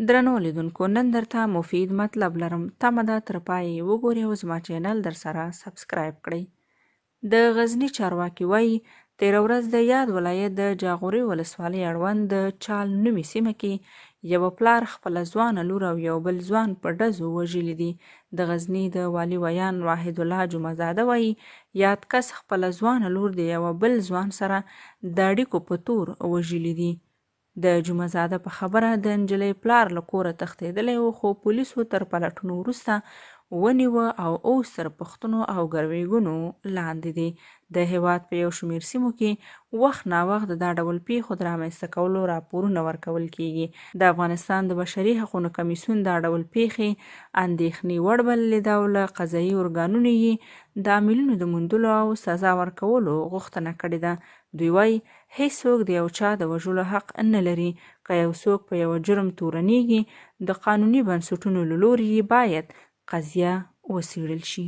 درنو لیدونکو، نن درته مفید مطلب لرم. تمه ده تر پایه وګورئ او زما چینل در سره سبسکرایب کړئ. د غزني چارواکي وایي تېره ورځ د یاد ولایت د جاغوري ولسوالۍ اړوند د چال نومي سیمه کې یوه پلار خپله ځوانه لور او یو بل ځوان په ډزو وژلي دي. د غزني د والي ویان واحد الله جمعزاده وایي یاد کس خپله ځوانه لور د یوه بل ځوان سره د اړیکو په تور وژلي دي. د جمعزاده په خبره د نجلۍ پلار له کوره تښتېدلی و، خو پولیسو تر پلټنو وروسته ونیوه او اوس تر پوښتنو او ګروېږنو لاندې دی. د هېواد په یو شمېر سیمو کې وخت ناوخت د دا ډول پیښو د رامنځته کولو راپورونه ورکول کېږي. د افغانستان د بشري حقونو کمیسیون دا ډول پیښې اندېښنې وړ بللې ده او له قضایي ارګانونو یې د عاملینو د موندلو او سزا ورکولو غوښتنه کړې ده. دوی وایي هیڅوک د یو چا د وژلو حق نه لري. که یو څوک په یو جرم تورنېږي، د قانوني بنسټونو له لوري باید قضیه وڅېړل شي.